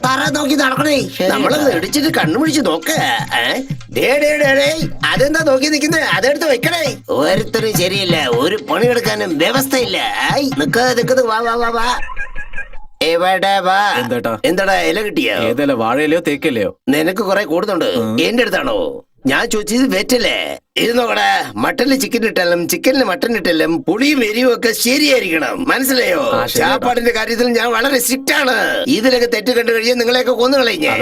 തറ നോക്കി നടക്കണേ, നമ്മളത് ഇടിച്ചിട്ട് കണ്ണുപിടിച്ച് നോക്ക. അതെന്താ നോക്കി നിക്കുന്നേ? അതെടുത്ത് വെക്കണേ. ഒരുത്തരും ശരിയില്ല, ഒരു പണിയെടുക്കാനും വ്യവസ്ഥയില്ല. നിക്കത് വാ വാ വാ വാ. എവിടെ വാ? എന്താടാ ഇല കിട്ടിയോ? ഏതല്ല, വാഴയിലയോ തേക്കല്ലയോ? നിനക്ക് കുറെ കൂടുന്നുണ്ട്. എന്റെ അടുത്താണോ? ഞാൻ ചോദിച്ചത് വെറ്റല്ലേ? ഇത് നോക്കടാ, മട്ടനില് ചിക്കൻ ഇട്ടാലും ചിക്കനില് മട്ടൻ ഇട്ടാലും പുളിയും എരിവും ഒക്കെ ശരിയായിരിക്കണം, മനസ്സിലായോ? ചാപ്പാടിന്റെ കാര്യത്തിൽ ഞാൻ വളരെ സ്ട്രിക്റ്റ് ആണ്. ഇതിലൊക്കെ തെറ്റ് കണ്ടു കഴിഞ്ഞാൽ നിങ്ങളെയൊക്കെ കൊന്നു കളഞ്ഞേ.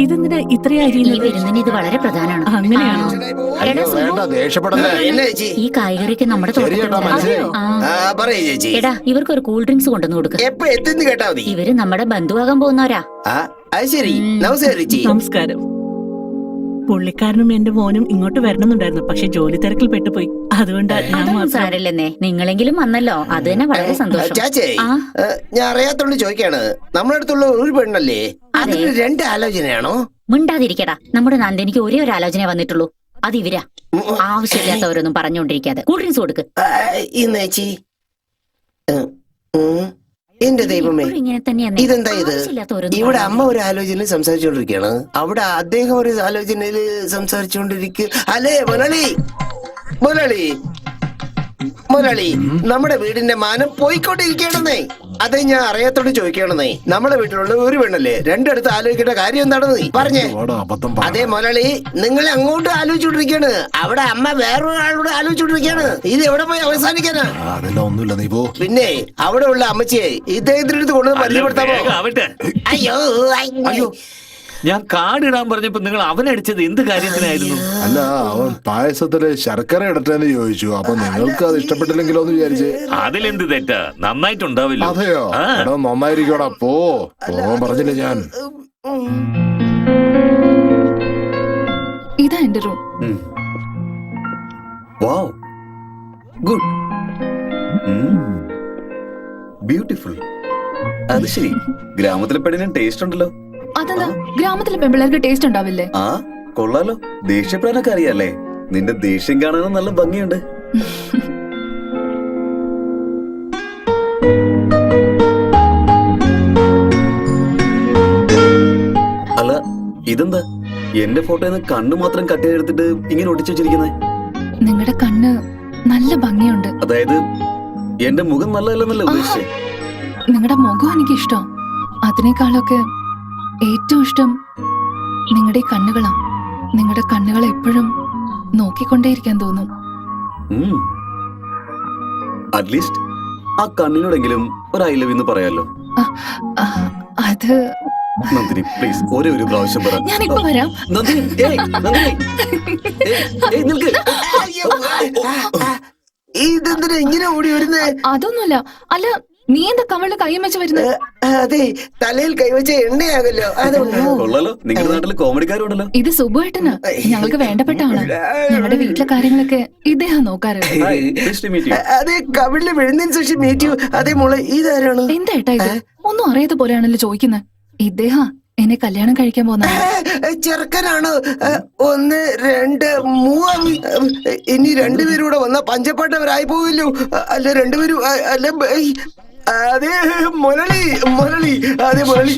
ഇതെന്തിനാ ഇത്രയും അരിയുന്നത്? ഇത് വളരെ പ്രധാനമാണ്. അങ്ങനെയാണോ? ഈ കായ്കറിക്ക് നമ്മുടെ ചേച്ചി, എടാ ഇവർക്ക് ഒരു കൂൾ ഡ്രിങ്ക്സ് കൊണ്ടുവന്ന് കൊടുക്കുക. എപ്പോ എത്തുന്നു കേട്ടാ മതി. ഇവര് നമ്മുടെ ബന്ധുവാകാൻ പോകുന്നവരാ. അത് ശരി. നമസ്കാരം. പുള്ളിക്കാരനും എന്റെ മോനും ഇങ്ങോട്ട് വരണമെന്നുണ്ടായിരുന്നു, പക്ഷെ ജോലി തിരക്കിൽ പെട്ടുപോയി. അതുകൊണ്ടാ ഞാൻ സാരല്ലെന്നേ. നിങ്ങളെങ്കിലും വന്നല്ലോ, അത് തന്നെ വളരെ സന്തോഷം. ചാച്ചേ, ഞാൻ അറിയാത്തോണ്ട് ചോദിക്കാണ്, നമ്മുടെ അടുത്തുള്ള ഒരു പെണ്ണല്ലേ, അതിന് രണ്ട് ആലോചനയാണോ? മിണ്ടാതിരിക്കടാ. നമ്മുടെ നന്ദിനിക്ക് ഒരേ ഒരു ആലോചന വന്നിട്ടുള്ളൂ, അത് ഇവരാ. ആവശ്യമില്ലാത്തവരൊന്നും പറഞ്ഞുകൊണ്ടിരിക്കാതെ കൂൾ ഡ്രിങ്ക്സ് കൊടുക്ക്. ഇന്നേച്ചി, എന്റെ ദൈവമേ, ഇതെന്താ ഇത്? ഇവിടെ അമ്മ ഒരു ആലോചനയിൽ സംസാരിച്ചുകൊണ്ടിരിക്കുകയാണ്, അവിടെ അദ്ദേഹം ഒരു ആലോചനയിൽ സംസാരിച്ചുകൊണ്ടിരിക്കുക. അല്ലേ മുരളി, മുരളി, മുരളി, നമ്മുടെ വീടിന്റെ മാനം പോയിക്കൊണ്ടിരിക്കണെന്നേ. അതെ, ഞാൻ അറിയാത്തോണ്ട് ചോദിക്കണെന്നേ. നമ്മുടെ വീട്ടിലുള്ള ഒരു പെണ്ണല്ലേ, രണ്ടിടത്ത് ആലോചിക്കേണ്ട കാര്യം എന്താണെന്ന് നീ പറഞ്ഞേ. അതെ മുരളി, നിങ്ങൾ അങ്ങോട്ട് ആലോചിച്ചോണ്ടിരിക്കാണ്, അവിടെ അമ്മ വേറൊരാളോട് ആലോചിച്ചോണ്ടിരിക്കാണ്. ഇത് എവിടെ പോയി അവസാനിക്കാനാ? പിന്നെ അവിടെ ഉള്ള അമ്മച്ചിയെ ഇദ്ദേഹത്തിന്റെ അടുത്ത് കൊണ്ടുവന്ന് പരിചയപ്പെടുത്താമോ? അയ്യോ അയ്യോ, ഞാൻ കാടിടാൻ പറഞ്ഞപ്പോ നിങ്ങൾ അവനടിച്ചത് എന്ത് കാര്യത്തിനായിരുന്നു? അല്ല, അവൻ പായസത്തില് ശർക്കര ഇടട്ടെന്ന് ചോദിച്ചു, അപ്പൊ നിങ്ങൾക്ക് അത് ഇഷ്ടപ്പെട്ടില്ലെങ്കിലോ എന്ന് വിചാരിച്ച്. അതിലെന്ത് തെറ്റാ? നന്നായിട്ടുണ്ടാവില്ല. അതെയോ? എടാ നന്നായിരിക്കോടാ, പോവാൻ പറഞ്ഞില്ലേ ഞാൻ. ഇതാ എന്റെ റൂം. വാവ്, ഗുഡ്, ബ്യൂട്ടിഫുൾ. അത് ശരി, ഗ്രാമത്തിലെ പെണ്ണിന് ടേസ്റ്റ് ഉണ്ടല്ലോ. അതെന്താ, ഗ്രാമത്തിലെ പെൺപിള്ളേർക്ക് ടേസ്റ്റ് ഉണ്ടാവില്ലേ? ആ കൊള്ളാലോ, ദേഷ്യപ്പെടാനൊക്കെ അറിയാല്ലേ? നിന്റെ ദേഷ്യം കാണാനും നല്ല ഭംഗിയുണ്ട്. അല്ല, ഇതെന്താ എന്റെ ഫോട്ടോന്ന് കണ്ണ് മാത്രം കട്ട് ചെയ്തെടുത്തിട്ട് ഇങ്ങനെ ഒട്ടിച്ചു വെച്ചിരിക്കുന്നേ? നിങ്ങളുടെ കണ്ണ് നല്ല ഭംഗിയുണ്ട്. അതായത് എന്റെ മുഖം നല്ലതല്ലെന്നല്ലേ ഉദ്ദേശിച്ചേ? നിങ്ങളുടെ മുഖം എനിക്ക് ഇഷ്ടം. അതിനേക്കാളൊക്കെ ഏറ്റവും ഇഷ്ടം നിങ്ങളുടെ കണ്ണുകളാ. നിങ്ങളുടെ കണ്ണുകളെ എപ്പോഴും നോക്കിക്കൊണ്ടേയിരിക്കാൻ തോന്നും. അറ്റ്ലീസ്റ്റ് ആ കണ്ണിനോടെങ്കിലും ഒരു ഐ ലവ് എന്ന് പറയാലോ. അത് നന്ദിനി, പ്ലീസ് ഒരേ ഒരു പ്രാവശ്യം പറ. ഞാനിപ്പോ വരാം. നന്ദിനി, നിൽക്ക്. ഇതെന്തിനാ ഇങ്ങനെ ഓടി വരുന്നേ? അതൊന്നുമല്ല. അല്ല, നീ എന്താ കവളിൽ കൈയും വെച്ച് വരുന്നത്? അതെ, തലയിൽ കൈവച്ച എണ്ണയാകല്ലോ. കൊള്ളാലോ, നിങ്ങളുടെ നാട്ടില് കോമഡിക്കാരുണ്ടല്ലോ. ഇത് സുബുവേട്ടന് ഞങ്ങൾക്ക് വേണ്ടപ്പെട്ട ആള്. ഞങ്ങളുടെ വീട്ടിലെ കാര്യങ്ങളൊക്കെ ഇദ്ദേഹം നോക്കാറ്. അതെ, കവിളില് വിഴുന്നതിന് ശേഷം മീറ്റ് യു. അതേ മോളെ, ഇതാരാണ്? എന്താ ഏട്ടാ ഇത്? ഒന്നും അറിയാത്ത പോലെയാണല്ലോ ചോദിക്കുന്നത്. ഇദ്ദേഹം എന്നെ കല്യാണം കഴിക്കാൻ പോകുന്ന ചെറുക്കനാണ്. 1 2 3. ഇനി രണ്ടുപേരൂടെ വന്ന പഞ്ചപ്പാട്ടവരായി പോവില്ലോ. അല്ല, രണ്ടുപേരും അല്ല. അതെ മുരളി, മുരളി, അതെ മുരളി.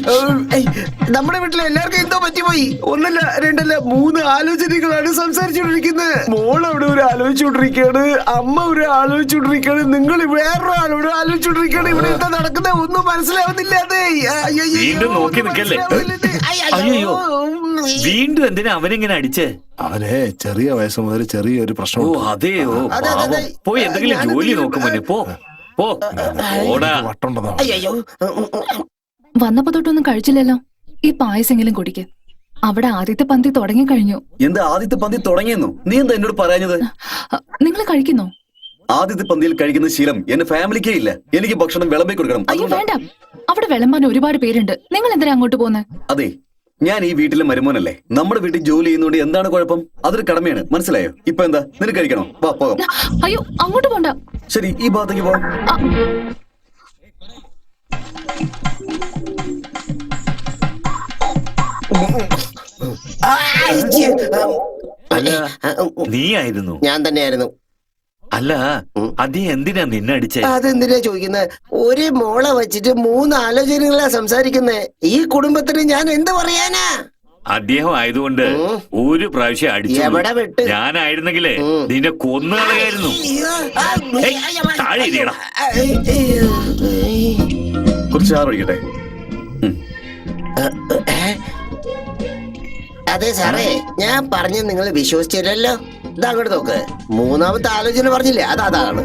നമ്മുടെ വീട്ടിലെ എല്ലാവർക്കും എന്തോ പറ്റിപ്പോയി. 1 2 3 ആലോചനകളാണ് സംസാരിച്ചുകൊണ്ടിരിക്കുന്നത്. മോൾ അവിടെ ഒരു ആലോചിച്ചുകൊണ്ടിരിക്കുകയാണ്, അമ്മ ഒരു ആലോചിച്ചുകൊണ്ടിരിക്കുകയാണ്, നിങ്ങൾ വേറൊരാളോട് ആലോചിച്ചുകൊണ്ടിരിക്കുകയാണ്. ഇവിടെ എന്താ നടക്കുന്നത് ഒന്നും മനസ്സിലാവുന്നില്ല. അതെ, വീണ്ടും നോക്കി നിൽക്കല്ലേ? അയ്യോ, വീണ്ടും എന്തിനാ അവനിങ്ങനെ അടിച്ചേ? അവനെ ചെറിയ വയസ്സ് മുതൽ ചെറിയൊരു പ്രശ്നം. ഓ അതെയോ, പോയി എന്തെങ്കിലും ജോലി നോക്കുമോനെ. വന്നപ്പോ തൊട്ടൊന്നും കഴിച്ചില്ലല്ലോ. ഈ പായസെങ്കിലും കുടിക്ക്. അവിടെ ആദ്യത്തെ പന്തി തുടങ്ങി കഴിഞ്ഞു. എന്താ ആദ്യത്തെ പന്തി തുടങ്ങിയെന്നു? നീ എന്താ എന്നോട് പറഞ്ഞത്? നിങ്ങൾ കഴിക്കുന്നോ? ആദ്യത്തെ പന്തിയിൽ കഴിക്കുന്ന ശീലം എന്റെ ഫാമിലിക്കേ ഇല്ല. എനിക്ക് ഭക്ഷണം വിളമ്പി കൊടുക്കണം. അയ്യോ വേണ്ട, അവിടെ വിളമ്പാൻ ഒരുപാട് പേരുണ്ട്. നിങ്ങൾ എന്തിനാ അങ്ങോട്ട് പോകുന്നത്? അതെ, ഞാൻ ഈ വീട്ടിലെ മരുമോനല്ലേ. നമ്മുടെ വീട്ടിൽ ജോലി ചെയ്യുന്നോണ്ട് എന്താണ് കുഴപ്പം? അതൊരു കടമയാണ്, മനസ്സിലായോ? ഇപ്പൊ എന്താ, നിനക്ക് കഴിക്കണോ? വാ പോകാം. അയ്യോ, അങ്ങോട്ട് പോണ്ട. ശരി, ഈ ഭാഗത്തേക്ക് പോവാം. അല്ല നീയായിരുന്നു? ഞാൻ തന്നെയായിരുന്നു. അല്ല അദ്ദേഹം എന്തിനാ നിന്നെ അടിച്ചേ? അതെന്തിനാ ചോദിക്കുന്നത്? ഒരു മോളെ വെച്ചിട്ട് 3 ആലോചനകളാ സംസാരിക്കുന്നേ. ഈ കുടുംബത്തിന് ഞാൻ എന്ത് പറയാനാ? അദ്ദേഹം ആയതുകൊണ്ട് ഒരു പ്രാവശ്യം അടിച്ചു. എവിടെ വിട്ട്? ഞാനായിരുന്നെങ്കിലേ നിന്നെ കൊന്നുകളയായിരുന്നു. താഴെ ഇരിയടാ. കുറച്ച് ചാറ് ഒഴിക്കട്ടെ. അതെ സാറേ, ഞാൻ പറഞ്ഞ നിങ്ങൾ വിശ്വസിച്ചില്ലല്ലോ. ഇതാ അങ്ങോട്ട് നോക്ക്, 3ാമത്തെ ആലോചന പറഞ്ഞില്ലേ, അതാണ്.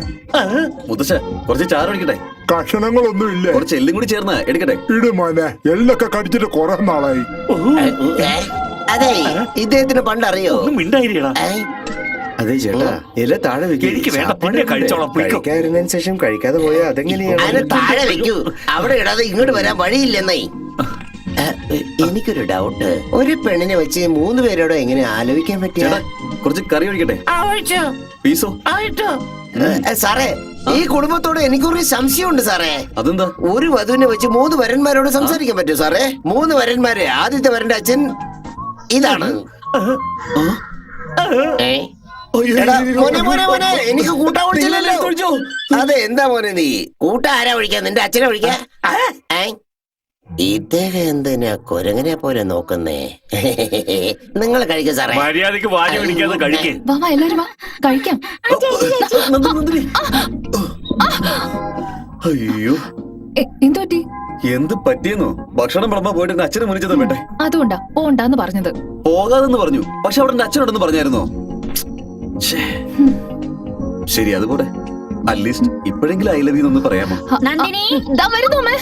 മുത്തശ്ശ കുറച്ച് ചാറ് ഒഴിക്കട്ടെ. കഷണങ്ങളൊന്നും ഇല്ല. കുറച്ച് എല്ലും കൂടി ചേർന്ന് എടുക്കട്ടെ. ഇട് മോനെ, എല്ലൊക്കെ കടിച്ചിട്ട് കുറെ നാളായി. അതെ, ഇദ്ദേഹത്തിന് പണ്ടറിയോ? ഒന്നും മിണ്ടായിരിക്കടാ. അതെ ചേട്ടാ, ഇല താഴെ എനിക്ക് വേണ്ട, പിന്നെ കഴിച്ചോളാം. കഴിക്കാതിരുന്നതിന് ശേഷം കഴിക്കാതെ പോയാൽ അതെങ്ങനെയാണ്? അതിന് താഴെ വെക്കൂ, അവിടെ ഇടാതെ ഇങ്ങോട്ട് വരാൻ വഴിയില്ലെന്നേ. എനിക്കൊരു ഡൗട്ട്, ഒരു പെണ്ണിനെ വെച്ച് 3 പേരോട് എങ്ങനെ ആലോചിക്കാൻ പറ്റിയ? കുറച്ച് കറി ഒഴിക്കട്ടെ. പീസോ? സാറേ, ഈ കുടുംബത്തോട് എനിക്കൊരു സംശയമുണ്ട് സാറേ. അതെന്താ? ഒരു വധുവിനെ വെച്ച് 3 വരന്മാരോട് സംസാരിക്കാൻ പറ്റുമോ സാറേ? 3 വരന്മാര്, ആദ്യത്തെ വരന്റെ അച്ഛൻ ഇതാണ്. എടാ, മോനെ മോനെ മോനെ, എനിക്ക് കൂട്ടാ ഒഴിച്ചില്ലല്ലോ. അതെ, എന്താ മോനെ നീ കൂട്ട ആരാ ഒഴിക്കാ? നിന്റെ അച്ഛനെ ഒഴിക്കാ? ഇദ്ദേഹം എന്തിനാ കുരങ്ങനെ പോലെ നോക്കുന്നേ? നിങ്ങൾ കഴിക്കും സാറേ. മര്യാദക്ക് വാരി പിടിക്കാതെ കഴിക്കേ. വാ വാ, എല്ലാരും വാ, കഴിക്കാം. അയ്യോ, എന്തു പറ്റി? എന്ത് പറ്റിയെന്നോ? ഭക്ഷണം വിളമ്പാൻ പോയിട്ട് എന്റെ അച്ഛനെ മുന്നിച്ചതാ വേണ്ടേ? അതുകൊണ്ടാ പോണ്ടാന്ന് പറഞ്ഞത്. പോകാതെന്ന് പറഞ്ഞു, പക്ഷെ അവിടെ എന്റെ അച്ഛനോടൊന്ന് പറഞ്ഞായിരുന്നോ? ശരി, അതുപോലെ അറ്റ്ലീസ്റ്റ് ഇപ്പോഴെങ്കിലും ഐ ലവ് യു എന്ന് പറയാമോ? നന്ദിനി, ദാ വരുന്നു അമ്മേ.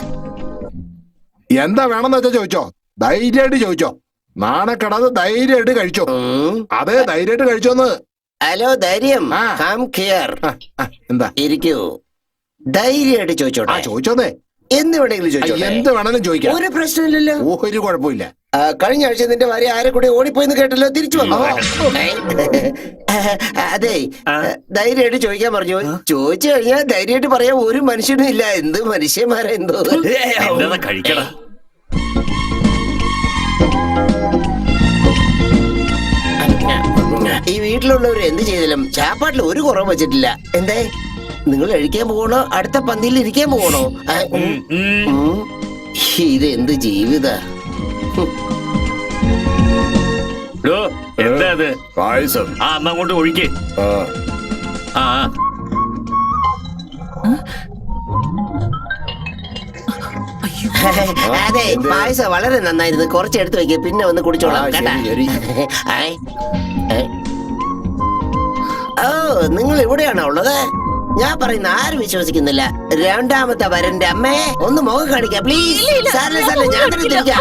എന്താ വേണമെന്ന് വെച്ചാ ചോദിച്ചോ, ധൈര്യമായിട്ട് ചോദിച്ചോ. നാണക്കെടാതെ ധൈര്യമായിട്ട് കഴിച്ചോ. അതെ, ധൈര്യമായിട്ട് കഴിച്ചോന്ന്. ഹലോ, ധൈര്യം, കം ഹിയർ. എന്താ? ഇരിക്കൂ. ധൈര്യമായിട്ട് ചോദിച്ചോട്ടെ. ചോദിച്ചോന്നേ. എന്ത് വേണമെങ്കിലും ചോദിച്ചോട്ടെ. എന്ത് വേണമെങ്കിലും ചോദിക്കാം. ഒരു പ്രശ്നമില്ലല്ലോ. ഒരു കുഴപ്പമില്ല. കഴിഞ്ഞ ആഴ്ച നിന്റെ ഭാര്യ ആരെ കൂടെ ഓടിപ്പോയെന്ന് കേട്ടല്ലോ, തിരിച്ചു വന്നോ? അതെ, ധൈര്യമായിട്ട് ചോദിക്കാൻ പറഞ്ഞു. ചോദിച്ചു കഴിഞ്ഞാൽ ധൈര്യമായിട്ട് പറയാൻ ഒരു മനുഷ്യനും ഇല്ല. എന്ത് മനുഷ്യന്മാരാ എന്തോ. കഴിക്കടാ. ഈ വീട്ടിലുള്ളവർ എന്ത് ചെയ്താലും ചാപ്പാട്ടിൽ ഒരു കുറവ് വെച്ചിട്ടില്ല. എന്തേ, നിങ്ങൾ കഴിക്കാൻ പോകണോ അടുത്ത പന്തിയിൽ ഇരിക്കാൻ പോകണോ? ഇത് എന്ത് ജീവിത? എന്താ അത്? പായസം. അന്ന് അങ്ങോട്ട് ഒഴിക്കേ. അതെ, പായസം വളരെ നന്നായിരുന്നു. കുറച്ച് എടുത്ത് വെക്കുക, പിന്നെ ഒന്ന് കുടിച്ചോളാം കേട്ടാ. ഓ, നിങ്ങൾ ഇവിടെയാണോ ഉള്ളത്? ഞാൻ പറയുന്ന ആരും വിശ്വസിക്കുന്നില്ല. 2ാമത്തെ വരന്റെ അമ്മേ, ഒന്ന് മുഖം കാണിക്കാം പ്ലീസ്. സാറില്ല സാറില്ല, ഞാൻ തന്നെ തിരിക്കാം.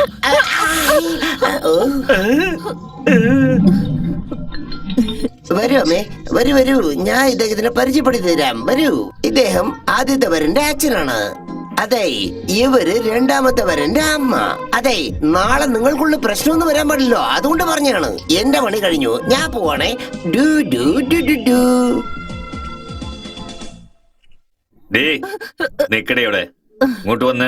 വരൂ അമ്മേ, വരൂ വരൂ, ഞാൻ ഇദ്ദേഹത്തിനെ പരിചയപ്പെടുത്തി തരാം. വരൂ, ഇദ്ദേഹം ആദ്യത്തെ വരന്റെ അച്ഛനാണ്. അതെ, ഇവര് 2ാമത്തെ വരന്റെ അമ്മ. അതെ, നാളെ നിങ്ങൾക്കുള്ള പ്രശ്നമൊന്നും വരാൻ പാടില്ലോ, അതുകൊണ്ട് പറഞ്ഞാണ്. എന്റെ പണി കഴിഞ്ഞു, ഞാൻ പോവാണേ. ഡു ഡു ഡു ഡു ഡു. നിക്കടയോടെ ഇങ്ങോട്ട് വന്ന്.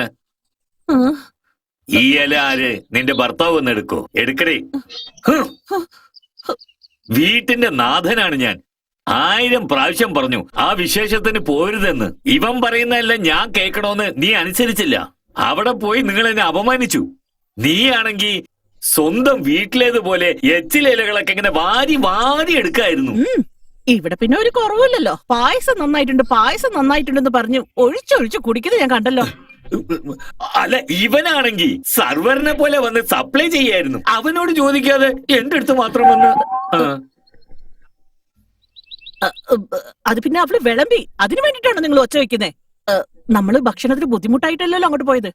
ഈ ഇല ആര്? നിന്റെ ഭർത്താവ് വന്ന് എടുക്കോ? എടുക്കടേ. വീട്ടിന്റെ നാഥനാണ് ഞാൻ. 1000 പ്രാവശ്യം പറഞ്ഞു ആ വിശേഷത്തിന് പോരുതെന്ന്. ഇവൻ പറയുന്നതെല്ലാം ഞാൻ കേൾക്കണോന്ന് നീ അനുസരിച്ചില്ല. അവിടെ പോയി നിങ്ങൾ എന്നെ അപമാനിച്ചു. നീയാണെങ്കി സ്വന്തം വീട്ടിലേതുപോലെ എച്ചിലയിലകളൊക്കെ ഇങ്ങനെ വാരി വാരി എടുക്കായിരുന്നു. ഇവിടെ പിന്നെ ഒരു കുറവില്ലല്ലോ. പായസം നന്നായിട്ടുണ്ടെന്ന് പറഞ്ഞു ഒഴിച്ചൊഴിച്ച് കുടിക്കുന്നത് ഞാൻ കണ്ടല്ലോ. അല്ല, ഇവനാണെങ്കി സർവറിനെ പോലെ വന്ന് സപ്ലൈ ചെയ്യായിരുന്നു. അവനോട് ചോദിക്കാതെ എന്റെ അടുത്ത് മാത്രം വന്ന്. അത് പിന്നെ അവള് വിളമ്പി, അതിനു വേണ്ടിട്ടാണ് നിങ്ങൾ ഒച്ച വെക്കുന്നേ. നമ്മള് ഭക്ഷണത്തിന് ബുദ്ധിമുട്ടായിട്ടല്ലല്ലോ അങ്ങോട്ട് പോയത്.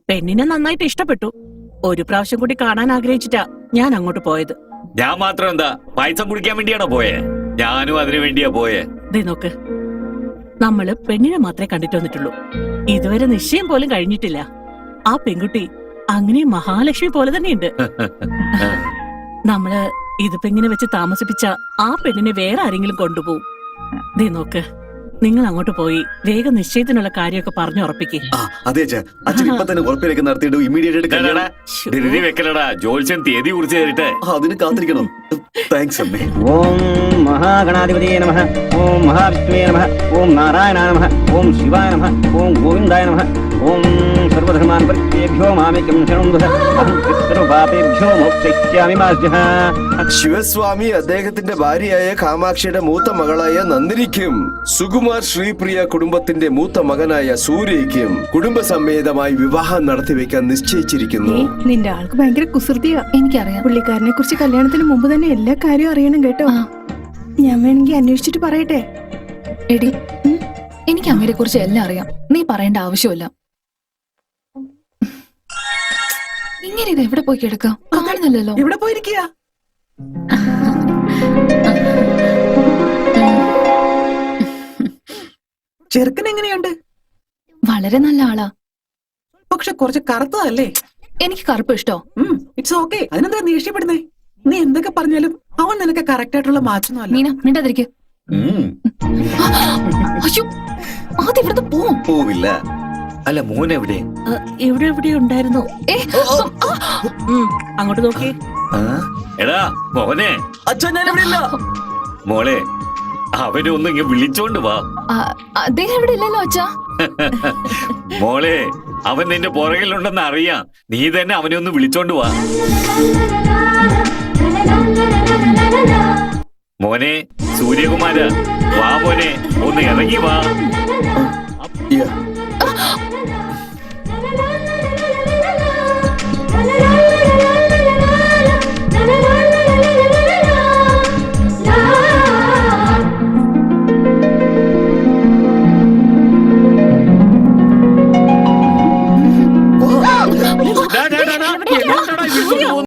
പെണ്ണിനെ നന്നായിട്ട് ഇഷ്ടപ്പെട്ടു. ഒരു പ്രാവശ്യം കൂടി കാണാൻ ആഗ്രഹിച്ചിട്ടാ ഞാൻ അങ്ങോട്ട് പോയത്. ഞാൻ മാത്രം എന്താ പായസം കുടിക്കാൻ വേണ്ടിയാണോ പോയേ? ഞാനും അതിനു വേണ്ടിയാ പോയേ. ദേ നോക്ക്, നമ്മള് പെണ്ണിനെ മാത്രമേ കണ്ടിട്ട് വന്നിട്ടുള്ളൂ. ഇതുവരെ നിശ്ചയം പോലും കഴിഞ്ഞിട്ടില്ല. ആ പെൺകുട്ടി അങ്ങനെ മഹാലക്ഷ്മി പോലെ തന്നെയുണ്ട്. നമ്മള് ഇതിപ്പോ ഇങ്ങനെ വെച്ച് താമസിപ്പിച്ച ആ പെണ്ണിനെ വേറെ ആരെങ്കിലും കൊണ്ടുപോകും. ദേ നോക്ക്, നിങ്ങൾ അങ്ങോട്ട് പോയി വേഗം നിശ്ചയത്തിനുള്ള കാര്യമൊക്കെ പറഞ്ഞു ഉറപ്പിക്കേ. ആ അതെ അച്ഛാ, അച്ഛൻ ഇപ്പൊ തന്നെ ഉറപ്പിലേക്ക് നടത്തിയിട്ട് ഇമ്മീഡിയറ്റ് ആയിട്ട് ഡാടാ, കല്യാണം. ധൃതി വെക്കലടാ, ജോത്സ്യൻ തീയതി കുറിച്ച് തരട്ടെ. അതിന് കാത്തിരിക്കണം. താങ്ക്സ് അമ്മേ. ഓം മഹാഗണാധിപതിയെ നമഃ. ഓം മഹാവിഷ്ണുവേ നമഃ. ഓം നാരായണായ നമഃ. ഓം ശിവായ നമഃ. ഓം ഗോവിന്ദായ നമഃ. ഓം സർവധർമാൻ പരിത്യേഭ്യോ മാമേകം ശരണം വദ. അഹം സർവപാപേഭ്യോ മോക്ഷയിഷ്യാമി മാ സ്യാഹ. ശിവസ്വാമി അദ്ദേഹത്തിന്റെ ഭാര്യയായ കാമാക്ഷിയുടെ മൂത്ത മകളായ നന്ദിനിക്കും സുകുമാർ ശ്രീപ്രിയ കുടുംബത്തിന്റെ മൂത്ത മകനായ സൂര്യയ്ക്കും കുടുംബസമേതമായി വിവാഹം നടത്തിവെക്കാൻ നിശ്ചയിച്ചിരിക്കുന്നു. നിന്റെ ആൾക്ക് ഭയങ്കര കുസൃതിയാ. എനിക്കറിയാം. പുള്ളിക്കാരനെ കുറിച്ച് കല്യാണത്തിന് മുമ്പ് തന്നെ എല്ലാ കാര്യവും അറിയണം കേട്ടോ. ആ. ഞാൻ വേണമെങ്കിൽ അന്വേഷിച്ചിട്ട് പറയട്ടെ. എടി എനിക്ക് അങ്ങയെ കുറിച്ച് എല്ലാം അറിയാം. നീ പറയേണ്ട ആവശ്യമില്ല. ഇങ്ങനെ ഇത് എവിടെ പോയി കിടക്കാം? കാണുന്നില്ലല്ലോ. ഇവിടെ പോയിരിക്കുക. ചെറുക്കൻ എങ്ങനെയുണ്ട്? വളരെ നല്ല ആളാ. പക്ഷെ കുറച്ച് കറുത്തതല്ലേ? എനിക്ക് കറുപ്പ് ഇഷ്ടോ? It's okay. അതിനെന്താ നീ ഇഷ്ടപ്പെടുന്നേ? നീ എന്തൊക്കെ പറഞ്ഞാലും അവൻ നിനക്ക് കറക്റ്റ് ആയിട്ടുള്ള മാച്ചൊന്നും മീന മിണ്ടാതിരിക്കെ. ഉം. അയ്യോ ആദ്യം ഇവിടുന്ന് പോവും. പോവില്ല. അല്ല, മോൻ എവിടെ? ഇവിടെ എവിടെ ഉണ്ടായിരുന്നു. അങ്ങോട്ട് നോക്കി. ആ? എടാ മോനെ, അച്ഛാ ഞാൻ ഇവിടെ ഇല്ല. മോളെ, അവനെ ഒന്ന് ഇങ്ങ് വിളിച്ചോണ്ട് വാ. അദ്ദേഹം ഇവിടെ ഇല്ലല്ലോ അച്ഛാ. മോളെ, അവൻ നിന്റെ പുറകിലുണ്ടെന്ന് അറിയാം. നീ തന്നെ അവനെ ഒന്ന് വിളിച്ചോണ്ട് വാ. മോനെ സൂര്യകുമാര, വാ മോനെ, ഒന്ന് ഇറങ്ങി വാ. Yeah.